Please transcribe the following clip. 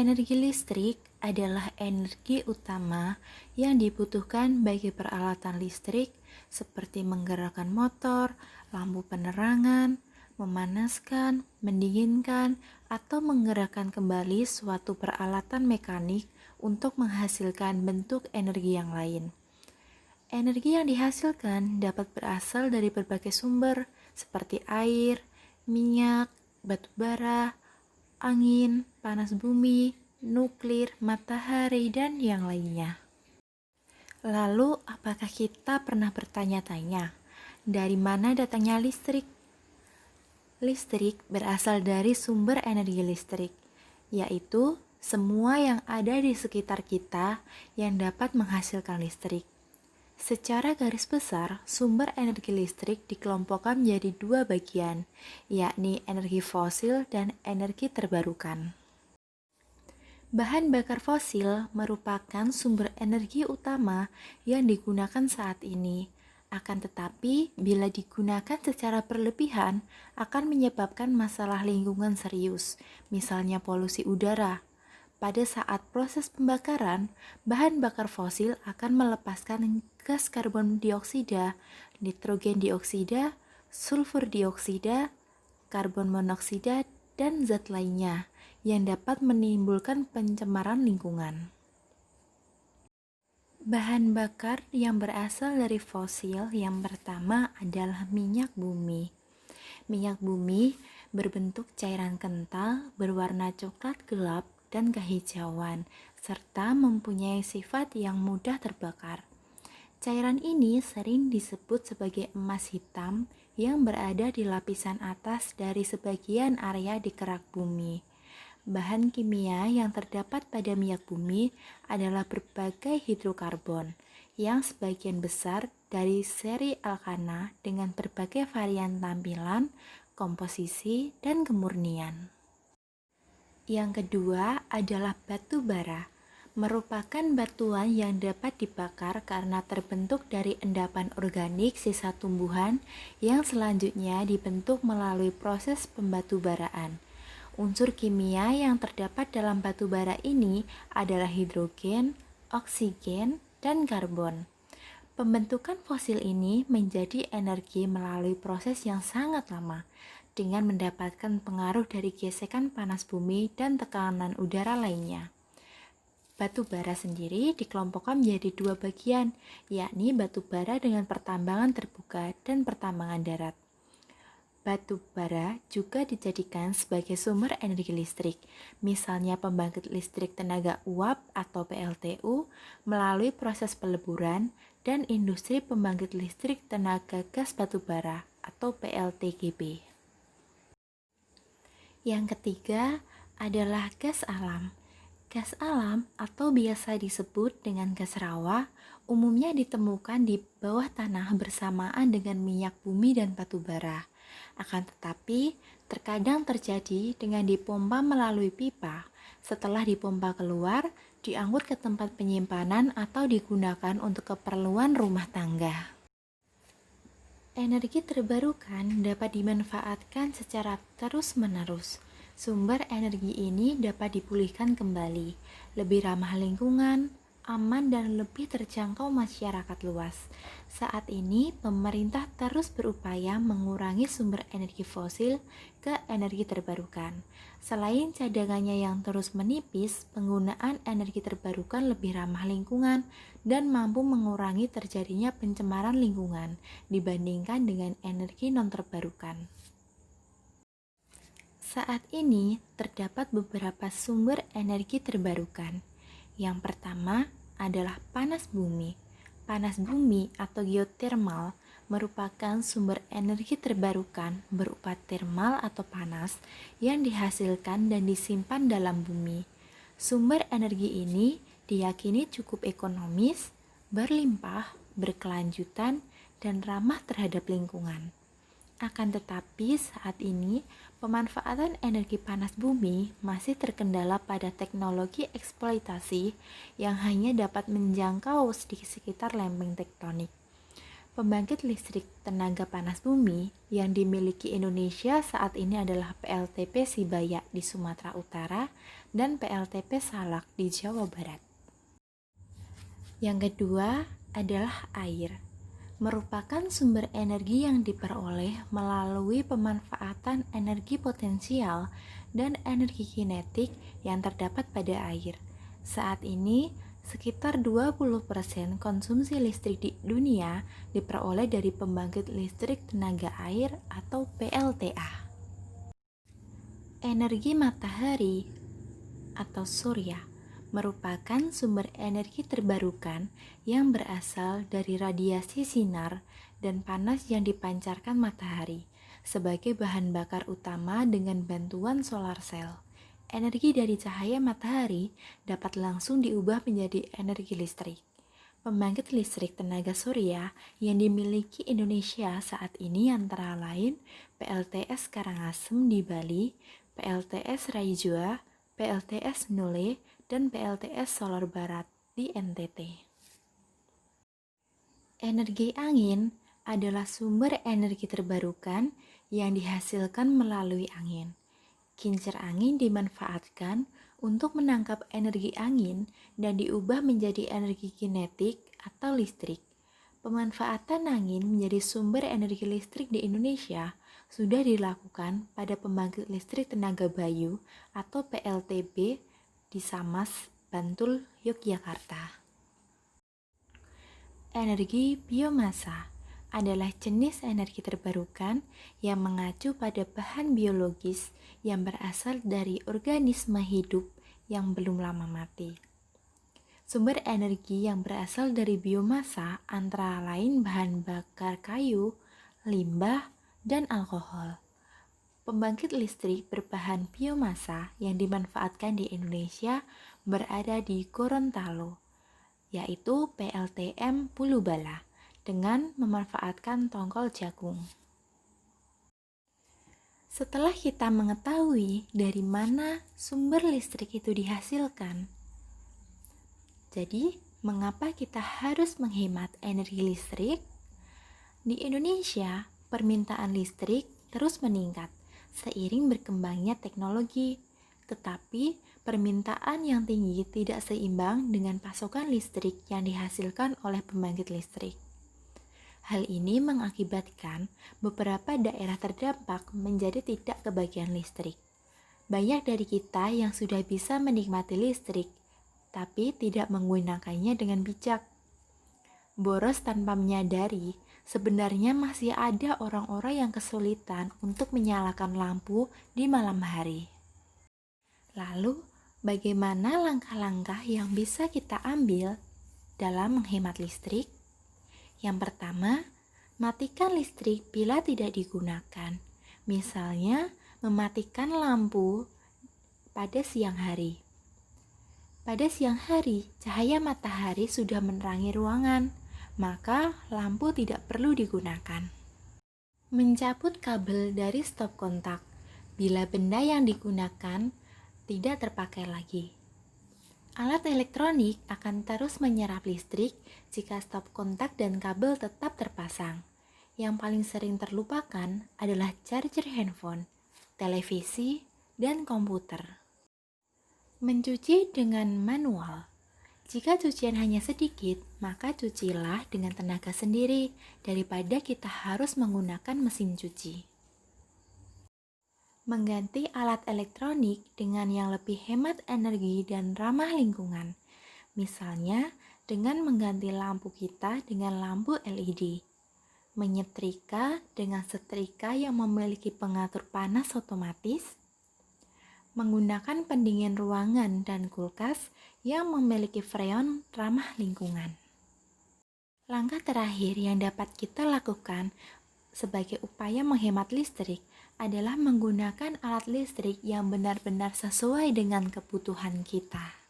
Energi listrik adalah energi utama yang dibutuhkan bagi peralatan listrik seperti menggerakkan motor, lampu penerangan, memanaskan, mendinginkan, atau menggerakkan kembali suatu peralatan mekanik untuk menghasilkan bentuk energi yang lain. Energi yang dihasilkan dapat berasal dari berbagai sumber seperti air, minyak, batu bara, angin, panas bumi, nuklir, matahari, dan yang lainnya. Lalu, apakah kita pernah bertanya-tanya, dari mana datangnya listrik? Listrik berasal dari sumber energi listrik, yaitu semua yang ada di sekitar kita yang dapat menghasilkan listrik. Secara garis besar, sumber energi listrik dikelompokkan menjadi dua bagian, yakni energi fosil dan energi terbarukan. Bahan bakar fosil merupakan sumber energi utama yang digunakan saat ini. Akan tetapi, bila digunakan secara berlebihan, akan menyebabkan masalah lingkungan serius, misalnya polusi udara. Pada saat proses pembakaran, bahan bakar fosil akan melepaskan gas karbon dioksida, nitrogen dioksida, sulfur dioksida, karbon monoksida, dan zat lainnya yang dapat menimbulkan pencemaran lingkungan. Bahan bakar yang berasal dari fosil yang pertama adalah minyak bumi. Minyak bumi berbentuk cairan kental berwarna coklat gelap dan kehijauan, serta mempunyai sifat yang mudah terbakar. Cairan ini sering disebut sebagai emas hitam yang berada di lapisan atas dari sebagian area di kerak bumi. Bahan kimia yang terdapat pada minyak bumi adalah berbagai hidrokarbon yang sebagian besar dari seri alkana dengan berbagai varian tampilan, komposisi, dan kemurnian. Yang kedua adalah batu bara, merupakan batuan yang dapat dibakar karena terbentuk dari endapan organik sisa tumbuhan yang selanjutnya dibentuk melalui proses pembatubaraan. Unsur kimia yang terdapat dalam batu bara ini adalah hidrogen, oksigen, dan karbon. Pembentukan fosil ini menjadi energi melalui proses yang sangat lama, dengan mendapatkan pengaruh dari gesekan panas bumi dan tekanan udara lainnya. Batu bara sendiri dikelompokkan menjadi dua bagian, yakni batu bara dengan pertambangan terbuka dan pertambangan darat. Batu bara juga dijadikan sebagai sumber energi listrik, misalnya pembangkit listrik tenaga uap atau PLTU melalui proses peleburan dan industri pembangkit listrik tenaga gas batu bara atau PLTGB. Yang ketiga adalah gas alam. Gas alam atau biasa disebut dengan gas rawa umumnya ditemukan di bawah tanah bersamaan dengan minyak bumi dan batu bara. Akan tetapi, terkadang terjadi dengan dipompa melalui pipa. Setelah dipompa keluar, diangkut ke tempat penyimpanan atau digunakan untuk keperluan rumah tangga. Energi terbarukan dapat dimanfaatkan secara terus-menerus. Sumber energi ini dapat dipulihkan kembali, lebih ramah lingkungan, aman, dan lebih terjangkau masyarakat luas. Saat ini, pemerintah terus berupaya mengurangi sumber energi fosil ke energi terbarukan. Selain cadangannya yang terus menipis, penggunaan energi terbarukan lebih ramah lingkungan dan mampu mengurangi terjadinya pencemaran lingkungan dibandingkan dengan energi non-terbarukan. Saat ini, terdapat beberapa sumber energi terbarukan. Yang pertama adalah panas bumi. Panas bumi atau geotermal merupakan sumber energi terbarukan berupa termal atau panas yang dihasilkan dan disimpan dalam bumi. Sumber energi ini diyakini cukup ekonomis, berlimpah, berkelanjutan, dan ramah terhadap lingkungan. Akan tetapi saat ini pemanfaatan energi panas bumi masih terkendala pada teknologi eksploitasi yang hanya dapat menjangkau di sekitar lempeng tektonik. Pembangkit listrik tenaga panas bumi yang dimiliki Indonesia saat ini adalah PLTP Sibaya di Sumatera Utara dan PLTP Salak di Jawa Barat. Yang kedua adalah air, merupakan sumber energi yang diperoleh melalui pemanfaatan energi potensial dan energi kinetik yang terdapat pada air. Saat ini, sekitar 20% konsumsi listrik di dunia diperoleh dari pembangkit listrik tenaga air atau PLTA. Energi matahari atau surya merupakan sumber energi terbarukan yang berasal dari radiasi sinar dan panas yang dipancarkan matahari sebagai bahan bakar utama dengan bantuan solar cell. Energi dari cahaya matahari dapat langsung diubah menjadi energi listrik. Pembangkit listrik tenaga surya yang dimiliki Indonesia saat ini antara lain PLTS Karangasem di Bali, PLTS Raijua, PLTS Nole, dan PLTS Solar Barat di NTT. Energi angin adalah sumber energi terbarukan yang dihasilkan melalui angin. Kincir angin dimanfaatkan untuk menangkap energi angin dan diubah menjadi energi kinetik atau listrik. Pemanfaatan angin menjadi sumber energi listrik di Indonesia sudah dilakukan pada pembangkit listrik tenaga bayu atau PLTB di Samas, Bantul, Yogyakarta. Energi biomasa adalah jenis energi terbarukan yang mengacu pada bahan biologis yang berasal dari organisme hidup yang belum lama mati. Sumber energi yang berasal dari biomasa antara lain bahan bakar kayu, limbah, dan alkohol. Pembangkit listrik berbahan biomasa yang dimanfaatkan di Indonesia berada di Gorontalo, yaitu PLTM Pulubala, dengan memanfaatkan tongkol jagung. Setelah kita mengetahui dari mana sumber listrik itu dihasilkan, jadi mengapa kita harus menghemat energi listrik? Di Indonesia, permintaan listrik terus meningkat seiring berkembangnya teknologi, tetapi permintaan yang tinggi tidak seimbang dengan pasokan listrik yang dihasilkan oleh pembangkit listrik. Hal ini mengakibatkan beberapa daerah terdampak menjadi tidak kebagian listrik. Banyak dari kita yang sudah bisa menikmati listrik, tapi tidak menggunakannya dengan bijak. Boros tanpa menyadari, sebenarnya masih ada orang-orang yang kesulitan untuk menyalakan lampu di malam hari. Lalu, bagaimana langkah-langkah yang bisa kita ambil dalam menghemat listrik? Yang pertama, matikan listrik bila tidak digunakan. Misalnya, mematikan lampu pada siang hari. Pada siang hari, cahaya matahari sudah menerangi ruangan, maka lampu tidak perlu digunakan. Mencabut kabel dari stop kontak bila benda yang digunakan tidak terpakai lagi. Alat elektronik akan terus menyerap listrik jika stop kontak dan kabel tetap terpasang. Yang paling sering terlupakan adalah charger handphone, televisi, dan komputer. Mencuci dengan manual. Jika cucian hanya sedikit, maka cucilah dengan tenaga sendiri daripada kita harus menggunakan mesin cuci. Mengganti alat elektronik dengan yang lebih hemat energi dan ramah lingkungan. Misalnya, dengan mengganti lampu kita dengan lampu LED. Menyetrika dengan setrika yang memiliki pengatur panas otomatis. Menggunakan pendingin ruangan dan kulkas yang memiliki freon ramah lingkungan. Langkah terakhir yang dapat kita lakukan sebagai upaya menghemat listrik adalah menggunakan alat listrik yang benar-benar sesuai dengan kebutuhan kita.